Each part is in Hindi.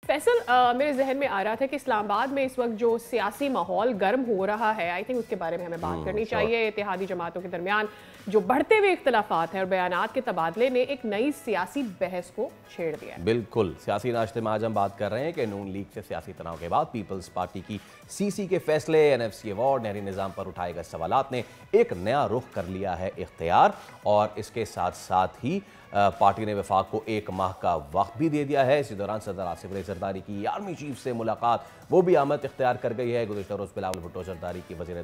फैसल, मेरे जहन में आ रहा था कि इस्लामाबाद में इस वक्त जो सियासी माहौल गर्म हो रहा है, आई थिंक उसके बारे में हमें बात करनी चाहिए। इत्तेहादी जमातों के दरमियान जो बढ़ते हुए इख्तलाफात हैं और बयानात के तबादले ने एक नई सियासी बहस को छेड़ दिया है। बिल्कुल, सियासी नाश्ते में आज हम बात कर रहे हैं कि नून लीग से सियासी तनाव के बाद पीपल्स पार्टी की सीसी के फैसले, एनएफसी अवार्ड, नहरी निज़ाम पर उठाए गए सवालात ने एक नया रुख कर लिया है इख्तियार, और इसके साथ साथ ही पार्टी ने वफाक को 1 माह का वक्त भी दे दिया है। इसी दौरान सदर आसिफ अली जरदारी की आर्मी चीफ से मुलाकात वो भी आमद इख्तियार कर गई है। गुज़िश्ता रोज़ बिलावल भुट्टो जरदारी की वज़ीर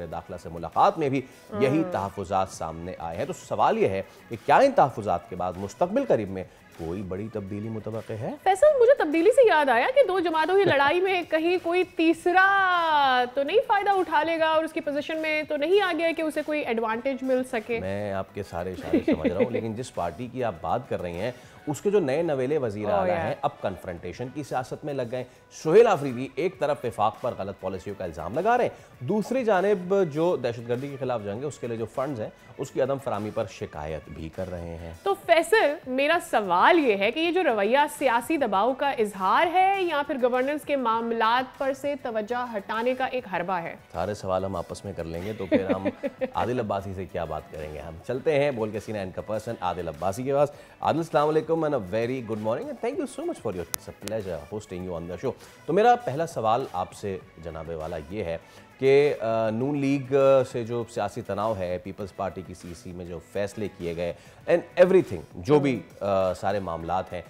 दाखिला से मुलाकात में भी यही तहफ़्फ़ुज़ात सामने आए हैं। तो सवाल यह है कि क्या इन तहफ़्फ़ुज़ात के बाद मुस्तक़बिल करीब में कोई बड़ी तब्दीली मुतवक्के है? फैसल, मुझे तब्दीली से याद आया कि दो जमातों की लड़ाई में कहीं कोई तीसरा तो नहीं फायदा उठा लेगा और उसकी पोजीशन में तो नहीं आ गया कि उसे कोई एडवांटेज मिल सके। मैं आपके सारे इशारे समझ रहा हूँ, लेकिन जिस पार्टी की आप बात कर रही हैं उसके जो नए नवेले वजीर आला हैं अब कन्फ्रंटेशन की सियासत में लग गए। सुहेल आफरीदी एक तरफ वफाक पर गलत पॉलिसियों का इल्ज़ाम लगा रहे हैं, दूसरी जानिब जो दहशतगर्दी के खिलाफ जंग है उसके लिए जो फंड्स हैं उसकी अदम फरामी पर शिकायत भी कर रहे हैं। तो फैसल, मेरा सवाल ये है कि ये जो रवैया सियासी दबाव का इजहार है या फिर गवर्नेंस के मामलात पर से तवज्जो हटाने का एक हरबा है? सारे सवाल हम आपस में कर लेंगे तो फिर हम आदिल अब्बासी से क्या बात करेंगे। हम चलते हैं बोल के सीना इनका पर्सन आदिल अब्बासी के पास। आदिल, अस्सलाम वालेकुम and a very good morning and thank you so much for your, it's a pleasure hosting you on the show। तो मेरा पहला सवाल आपसे जनाबे वाला ये है कि नून लीग से जो सियासी तनाव है, पीपल्स पार्टी की सीसी में जो फैसले किए गए एंड एवरीथिंग जो भी सारे मामलात हैं,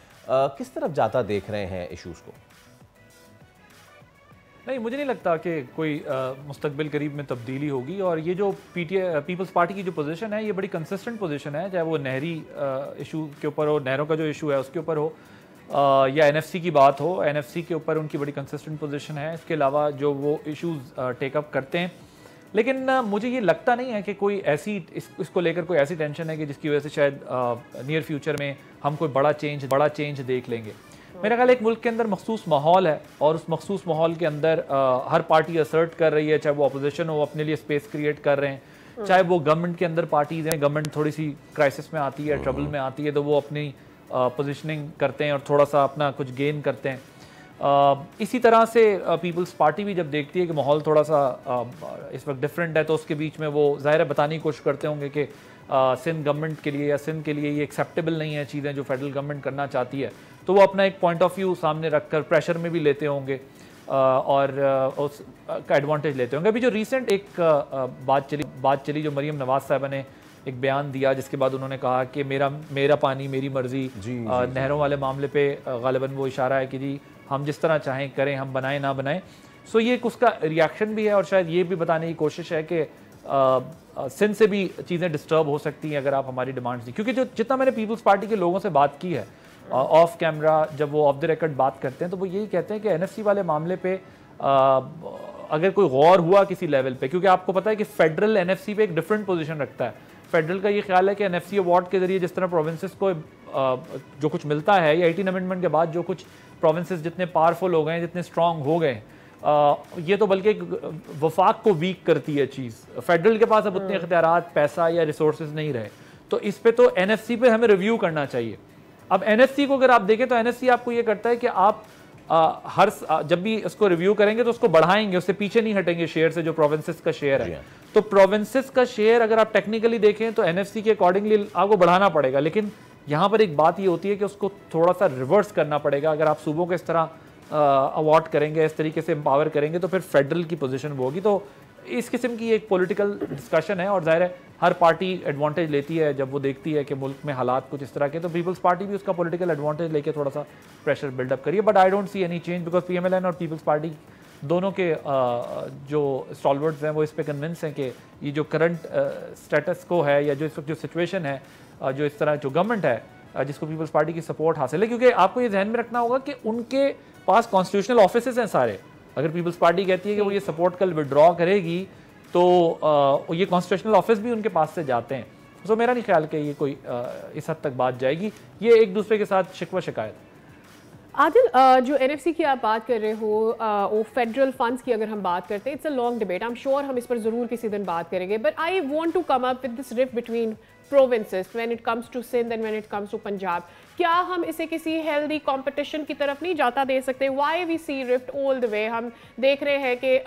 किस तरफ जाता देख रहे हैं इश्यूज़ को? नहीं, मुझे नहीं लगता कि कोई मुस्तकबिल करीब में तब्दीली होगी। और ये जो पीपल्स पार्टी की जो पोजीशन है ये बड़ी कंसिस्टेंट पोजीशन है, चाहे वो नहरी इशू के ऊपर हो, नहरों का जो इशू है उसके ऊपर हो, या एनएफसी की बात हो, एनएफसी के ऊपर उनकी बड़ी कंसिस्टेंट पोजीशन है। इसके अलावा जो वो इशूज़ टेकअप करते हैं, लेकिन मुझे ये लगता नहीं है कि कोई ऐसी इसको लेकर कोई ऐसी टेंशन है कि जिसकी वजह से शायद नियर फ्यूचर में हम कोई बड़ा चेंज देख लेंगे। मेरा ख्याल एक मुल्क के अंदर मखसूस माहौल है और उस मखसूस माहौल के अंदर हर पार्टी असर्ट कर रही है, चाहे वो अपोजिशन हो अपने लिए स्पेस क्रिएट कर रहे हैं, चाहे वो गवर्नमेंट के अंदर पार्टीज हैं, गवर्नमेंट थोड़ी सी क्राइसिस में आती है, ट्रबल में आती है, तो वो अपनी पोजीशनिंग करते हैं और थोड़ा सा अपना कुछ गेन करते हैं। इसी तरह से पीपल्स पार्टी भी जब देखती है कि माहौल थोड़ा सा इस वक्त डिफरेंट है, तो उसके बीच में वो ज़ाहिर है बताने की कोशिश करते होंगे कि सिंध गवर्नमेंट के लिए या सिंध के लिए ये एक्सेप्टेबल नहीं है चीज़ें जो फेडरल गवर्नमेंट करना चाहती है, तो वो अपना एक पॉइंट ऑफ व्यू सामने रखकर प्रेशर में भी लेते होंगे और उसका एडवांटेज लेते होंगे। अभी जो रीसेंट एक बात चली जो मरीम नवाज साहबा ने एक बयान दिया जिसके बाद उन्होंने कहा कि मेरा पानी मेरी मर्जी, नहरों वाले मामले पे गालिबन वो इशारा है कि जी हम जिस तरह चाहें करें, हम बनाएं ना बनाएं। सो ये एक उसका रिएक्शन भी है और शायद ये भी बताने की कोशिश है कि सिंध से भी चीज़ें डिस्टर्ब हो सकती हैं अगर आप हमारी डिमांड्स दी, क्योंकि जो जितना मैंने पीपल्स पार्टी के लोगों से बात की है ऑफ कैमरा, जब वो ऑफ द रिकॉर्ड बात करते हैं तो वो यही कहते हैं कि एनएफसी वाले मामले पे अगर कोई गौर हुआ किसी लेवल पे, क्योंकि आपको पता है कि फेडरल एनएफसी पे एक डिफरेंट पोजीशन रखता है। फेडरल का ये ख्याल है कि एनएफसी अवार्ड के जरिए जिस तरह प्रोविंसेस को जो कुछ मिलता है, या 18 अमेंडमेंट के बाद जो कुछ प्रोविंसेस जितने पावरफुल हो गए, जितने स्ट्रांग हो गए, ये तो बल्कि वफाक को वीक करती है चीज़। फेडरल के पास अब उतने इख्तियारात, पैसा या रिसोर्सेज नहीं रहे, तो इस पे तो एनएफसी पे हमें रिव्यू करना चाहिए। अब एनएफसी को अगर आप देखें तो एनएफसी आपको ये करता है कि आप जब भी उसको रिव्यू करेंगे तो उसको बढ़ाएंगे, उससे पीछे नहीं हटेंगे शेयर से जो प्रोविंसेस का शेयर है। तो प्रोविंसेस का शेयर अगर आप टेक्निकली देखें तो एनएफसी के अकॉर्डिंगली आपको बढ़ाना पड़ेगा, लेकिन यहाँ पर एक बात ये होती है कि उसको थोड़ा सा रिवर्स करना पड़ेगा। अगर आप सूबों को इस तरह अवॉर्ड करेंगे, इस तरीके से एम्पावर करेंगे, तो फिर फेडरल की पोजीशन वो होगी। तो इस किस्म की एक पॉलिटिकल डिस्कशन है और जाहिर है हर पार्टी एडवांटेज लेती है जब वो देखती है कि मुल्क में हालात कुछ इस तरह के, तो पीपल्स पार्टी भी उसका पॉलिटिकल एडवांटेज लेके थोड़ा सा प्रेशर बिल्डअप करिए। But I don't see any change because PMLN और पीपल्स पार्टी दोनों के जो स्टॉलवर्ड्स हैं वो इस पे कन्विंस हैं कि ये जो करंट स्टेटस को है या जो इस वक्त जो सिचुएशन है, जो इस तरह जो गवर्नमेंट है जिसको पीपल्स पार्टी की सपोर्ट हासिल है, क्योंकि आपको ये ध्यान में रखना होगा कि उनके पास कॉन्स्टिट्यूशनल ऑफिसेज हैं सारे। अगर पीपल्स पार्टी कहती है कि वो ये सपोर्ट कल विड्रॉ करेगी तो ये कॉन्स्टिट्यूशनल ऑफिस भी उनके पास से जाते हैं। सो मेरा नहीं ख्याल कि ये कोई इस हद तक बात जाएगी, ये एक दूसरे के साथ शिकवा शिकायत। आदिल, जो एनएफसी की आप बात कर रहे हो, वो फेडरल फंड्स की अगर हम बात करते हैं, it's a long debate, I am sure हम इस पर ज़रूर किसी दिन बात करेंगे, but I want to come up with this rift between provinces when it comes to Sindh and when it comes to Punjab. क्या हम इसे किसी हेल्दी कंपटीशन की तरफ नहीं जाता दे सकते? Why we see rift all the way? हम देख रहे हैं कि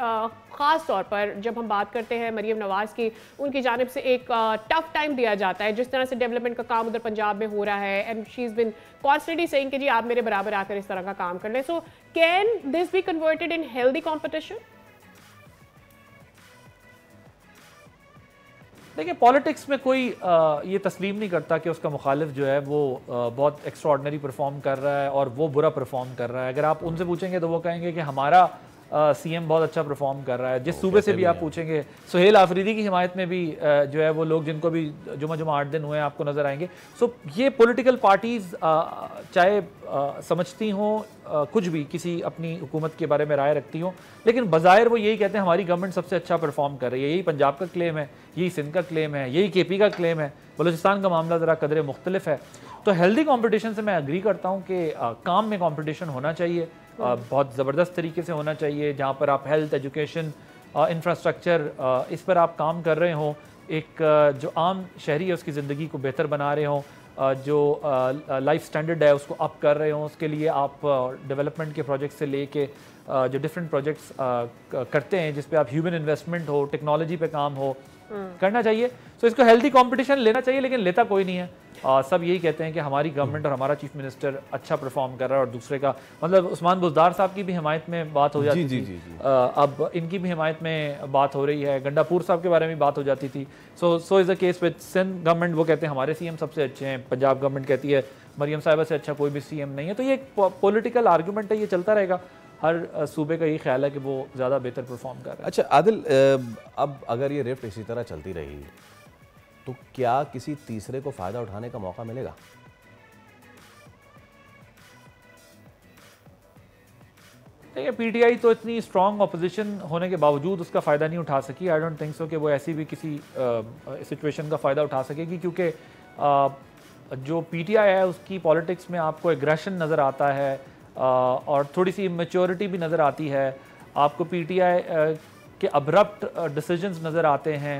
ख़ास तौर पर जब हम बात करते हैं मरीम नवाज़ की, उनकी जानिब से एक टफ टाइम दिया जाता है जिस तरह से डेवलपमेंट का काम उधर पंजाब में हो रहा है, and she is been constantly saying कि जी आप मेरे बराबर आकर इस तरह का काम कर लें. So can this be converted in healthy competition? देखिए, पॉलिटिक्स में कोई ये तस्लीम नहीं करता कि उसका मुखालिफ जो है वो बहुत एक्स्ट्राऑर्डिनरी परफॉर्म कर रहा है और वो बुरा परफॉर्म कर रहा है. अगर आप उनसे पूछेंगे तो वो कहेंगे कि हमारा सीएम बहुत अच्छा परफॉर्म कर रहा है. जिस सूबे से भी आप पूछेंगे, सुहेल आफरीदी की हिमायत में भी जो है वो लोग जिनको भी जुमा 8 दिन हुए हैं आपको नज़र आएंगे. सो ये पॉलिटिकल पार्टीज़ चाहे समझती हों कुछ भी, किसी अपनी हुकूमत के बारे में राय रखती हों, लेकिन बज़ाहिर वो यही कहते हैं हमारी गवर्नमेंट सबसे अच्छा परफॉर्म कर रही है. यही पंजाब का क्लेम है, यही सिंध का क्लेम है, यही केपी का क्लेम है. बलूचिस्तान का मामला ज़रा कदरे मुख्तलिफ है. तो हेल्दी कॉम्पिटिशन से मैं अग्री करता हूँ कि काम में कॉम्पिटिशन होना चाहिए, बहुत ज़बरदस्त तरीके से होना चाहिए, जहाँ पर आप हेल्थ, एजुकेशन, इंफ्रास्ट्रक्चर इस पर आप काम कर रहे हों, एक जो आम शहरी है उसकी ज़िंदगी को बेहतर बना रहे हों, जो लाइफ स्टैंडर्ड है उसको अप कर रहे हों. उसके लिए आप डेवलपमेंट के प्रोजेक्ट से लेके जो डिफरेंट प्रोजेक्ट्स करते हैं जिस पे आप ह्यूमन इन्वेस्टमेंट हो, टेक्नोलॉजी पे काम हो, करना चाहिए. तो इसको हेल्दी कंपटीशन लेना चाहिए, लेकिन लेता कोई नहीं है. सब यही कहते हैं कि हमारी गवर्नमेंट और हमारा चीफ मिनिस्टर अच्छा परफॉर्म कर रहा है और दूसरे का, मतलब उस्मान बुज़दार साहब की भी हिमायत में बात हो जाती थी, अब इनकी भी हिमायत में बात हो रही है. गंडापुर साहब के बारे में बात हो जाती थी. So is the case with Sindh government. वो कहते हैं हमारे सीएम सबसे अच्छे हैं. पंजाब गवर्नमेंट कहती है मरियम साहिबा से अच्छा कोई भी सीएम नहीं है. तो ये एक पॉलिटिकल आर्गूमेंट है, ये चलता रहेगा. हर सूबे का यही ख्याल है कि वो ज़्यादा बेहतर परफॉर्म कर रहा है. अच्छा आदिल, अब अगर ये रिफ्ट इसी तरह चलती रही तो क्या किसी तीसरे को फायदा उठाने का मौका मिलेगा? देखिए, पीटीआई तो इतनी स्ट्रॉन्ग अपोजिशन होने के बावजूद उसका फ़ायदा नहीं उठा सकी. आई डोंट थिंक सो कि वो ऐसी भी किसी सिचुएशन का फ़ायदा उठा सकेगी, क्योंकि जो पीटीआई है उसकी पॉलिटिक्स में आपको एग्रेशन नज़र आता है और थोड़ी सी इमेच्योरिटी भी नज़र आती है. आपको पीटीआई के अब्रप्ट डिसीजंस नज़र आते हैं,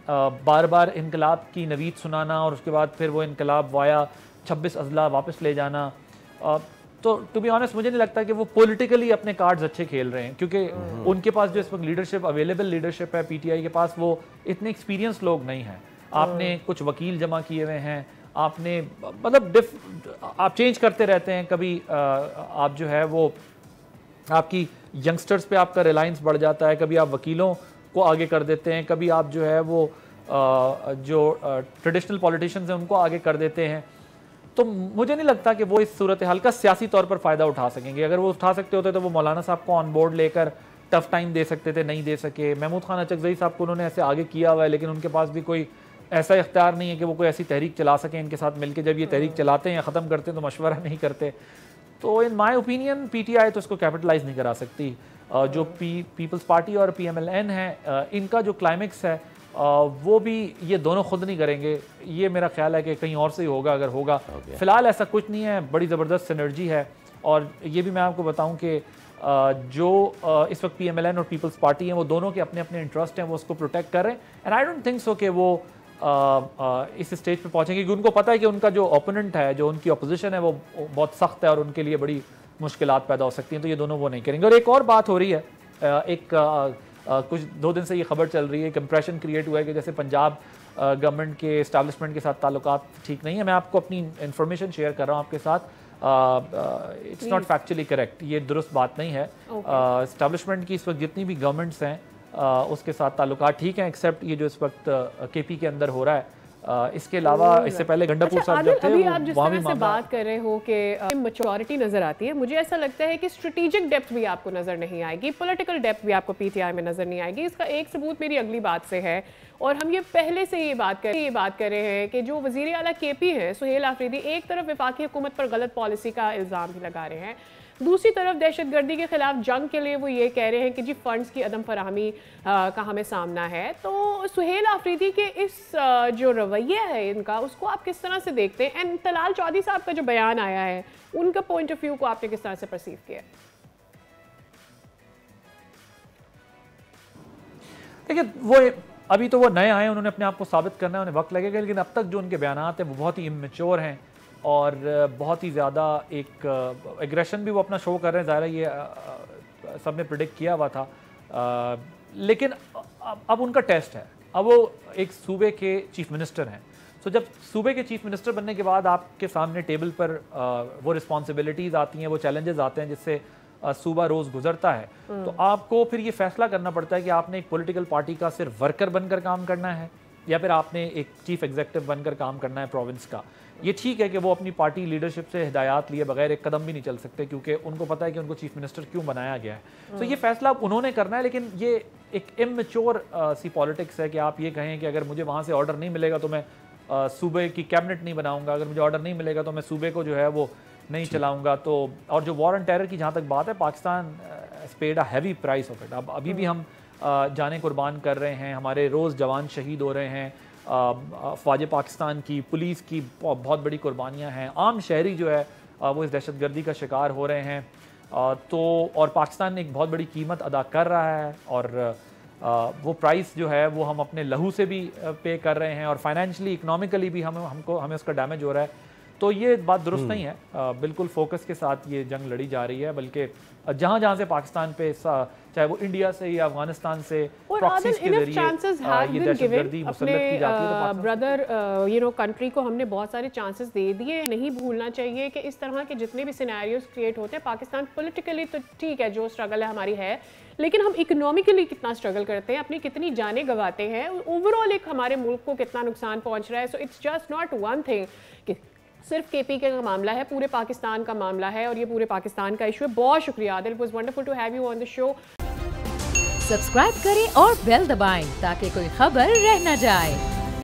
बार बार इनकलाब की नवीद सुनाना और उसके बाद फिर वो इनकलाब वाया 26 अजला वापस ले जाना. तो टू बी ऑनेस्ट मुझे नहीं लगता कि वो पॉलिटिकली अपने कार्ड्स अच्छे खेल रहे हैं, क्योंकि उनके पास जो इस वक्त लीडरशिप, अवेलेबल लीडरशिप है पीटीआई के पास, वो इतने एक्सपीरियंस लोग नहीं हैं. आपने कुछ वकील जमा किए हुए हैं, आपने मतलब आप चेंज करते रहते हैं. कभी आप जो है वो आपकी यंगस्टर्स पे आपका रिलायंस बढ़ जाता है, कभी आप वकीलों को आगे कर देते हैं, कभी आप जो है वो जो ट्रेडिशनल पॉलिटिशियंस हैं उनको आगे कर देते हैं. तो मुझे नहीं लगता कि वो इस सूरत हाल का सियासी तौर पर फ़ायदा उठा सकेंगे. अगर वो उठा सकते होते तो वो मौलाना साहब को ऑन बोर्ड लेकर टफ टाइम दे सकते थे, नहीं दे सके. महमूद खान अचकज़ई साहब को उन्होंने ऐसे आगे किया हुआ है, लेकिन उनके पास भी कोई ऐसा इख्तियार नहीं है कि वो कोई ऐसी तहरीक चला सकें इनके साथ मिलकर. जब ये तहरीक चलाते हैं या ख़त्म करते हैं तो मशवरा नहीं करते. तो इन माई ओपिनियन पीटीआई तो इसको कैपिटलाइज नहीं करा सकती. जो पीपल्स पार्टी और पीएमएलएन है, इनका जो क्लाइमेक्स है वो भी ये दोनों खुद नहीं करेंगे. ये मेरा ख्याल है कि कहीं और से ही होगा, अगर होगा. फिलहाल ऐसा कुछ नहीं है, बड़ी ज़बरदस्त सिनर्जी है. और ये भी मैं आपको बताऊं कि जो इस वक्त पीएमएलएन और पीपल्स पार्टी हैं वो दोनों के अपने अपने इंटरेस्ट हैं, वो उसको प्रोटेक्ट कर रहे हैं. And I don't think so कि वो इस स्टेज पे पहुंचेंगे, क्योंकि उनको पता है कि उनका जो ओपोनेंट है, जो उनकी अपोजिशन है, वो बहुत सख्त है और उनके लिए बड़ी मुश्किलात पैदा हो सकती हैं. तो ये दोनों वो नहीं करेंगे. और एक और बात हो रही है, कुछ 2 दिन से ये खबर चल रही है, एक इंप्रेशन क्रिएट हुआ है कि जैसे पंजाब गवर्नमेंट के इस्टेब्लिशमेंट के साथ ताल्लुकात ठीक नहीं है. मैं आपको अपनी इन्फॉर्मेशन शेयर कर रहा हूँ आपके साथ. इट्स नॉट फैक्चुअली करेक्ट, ये दुरुस्त बात नहीं है. इस्टेब्लिशमेंट की इस वक्त जितनी भी गवर्नमेंट्स हैं उसके साथ ताल्लुकात ठीक हैं, एक्सेप्ट ये जो इस वक्त केपी के अंदर हो रहा है. इसके अलावा इससे पहले गंडापुर साहब जब थे, अभी आप जिस तरह से बात कर रहे हो कि मैच्योरिटी नजर आती है, मुझे ऐसा लगता है कि स्ट्रेटेजिक डेप्थ भी आपको नजर नहीं आएगी, पॉलिटिकल डेप्थ भी आपको पीटीआई में नजर नहीं आएगी. इसका एक सबूत मेरी अगली बात से है, और हम ये पहले से ये बात कर रहे हैं कि जो वज़ीर आला केपी हैं सुहेल आफरीदी, एक तरफ वफाकी हुकूमत पर गलत पॉलिसी का इल्ज़ाम भी लगा रहे हैं, दूसरी तरफ दहशतगर्दी के खिलाफ जंग के लिए वो ये कह रहे हैं कि जी फंड्स की अदम फराहमी का हमें सामना है. तो सुहेल आफरीदी के इस जो रवैया है इनका, उसको आप किस तरह से देखते हैं? एंड तलाल चौधरी साहब का जो बयान आया है, उनका पॉइंट ऑफ व्यू को आपने किस तरह से परसीव किया? देखिए, वो अभी तो वो नए आए, उन्होंने अपने आप को साबित करना है, उन्हें वक्त लगेगा, लेकिन अब तक जो उनके बयानात हैं वो बहुत ही इमेच्योर हैं और बहुत ही ज़्यादा एक एग्रेशन भी वो अपना शो कर रहे हैं। ज़ाहिर है ये सब ने प्रिडिक्ट किया हुआ था, लेकिन अब उनका टेस्ट है। अब वो एक सूबे के चीफ मिनिस्टर हैं, तो जब सूबे के चीफ मिनिस्टर बनने के बाद आपके सामने टेबल पर वो रिस्पॉन्सिबिलिटीज़ आती हैं, वो चैलेंजेस आते हैं जिससे सूबा रोज़ गुजरता है, तो आपको फिर ये फैसला करना पड़ता है कि आपने एक पॉलिटिकल पार्टी का सिर्फ वर्कर बनकर काम करना है या फिर आपने एक चीफ एग्जीक्यूटिव बनकर काम करना है प्रोविंस का। ये ठीक है कि वो अपनी पार्टी लीडरशिप से हिदायत लिए बगैर एक कदम भी नहीं चल सकते, क्योंकि उनको पता है कि उनको चीफ मिनिस्टर क्यों बनाया गया है। तो ये फैसला उन्होंने करना है, लेकिन ये एक इमेच्योर सी पॉलिटिक्स है कि आप ये कहें कि अगर मुझे वहाँ से ऑर्डर नहीं मिलेगा तो मैं सूबे की कैबिनेट नहीं बनाऊंगा, अगर मुझे ऑर्डर नहीं मिलेगा तो मैं सूबे को जो है वो नहीं चलाऊंगा। तो और जो वॉर एंड टेरर की जहाँ तक बात है, Pakistan paid a heavy price of it. अब अभी भी हम जाने कुर्बान कर रहे हैं, हमारे रोज़ जवान शहीद हो रहे हैं, फ़ौज पाकिस्तान की, पुलिस की बहुत बड़ी कुर्बानियाँ हैं, आम शहरी जो है वो इस दहशतगर्दी का शिकार हो रहे हैं। तो और पाकिस्तान ने एक बहुत बड़ी कीमत अदा कर रहा है और वो प्राइस जो है वो हम अपने लहू से भी पे कर रहे हैं और फाइनेंशियली इकोनॉमिकली भी हमें उसका डैमेज हो रहा है। तो ये बात दुरुस्त नहीं है। बिल्कुल फोकस के साथ ये जंग लड़ी जा रही है, बल्कि जहाँ जहाँ से पाकिस्तान पे चाहे वो इंडिया से या अफगानिस्तान से प्रॉक्सीज के जरिए ये दहशतगर्दी मुसल्लत की जाती है। तो ब्रदर कंट्री को हमने बहुत सारे चांसेस दे दिए। नहीं भूलना चाहिए कि इस तरह के जितने भी सिनेरियोज क्रिएट होते हैं, पाकिस्तान पॉलिटिकली तो ठीक है, जो स्ट्रगल है हमारी है, लेकिन हम इकोनॉमिकली कितना स्ट्रगल करते हैं, अपनी कितनी जानें गंवाते हैं, ओवरऑल एक हमारे मुल्क को कितना नुकसान पहुंच रहा है। So it's just not one thing कि सिर्फ केपी का मामला है, पूरे पाकिस्तान का मामला है और ये पूरे पाकिस्तान का इशू है। बहुत शुक्रिया Adil, it was wonderful to have you on the show. Subscribe करें और बेल दबाएं ताकि कोई खबर रह न जाए।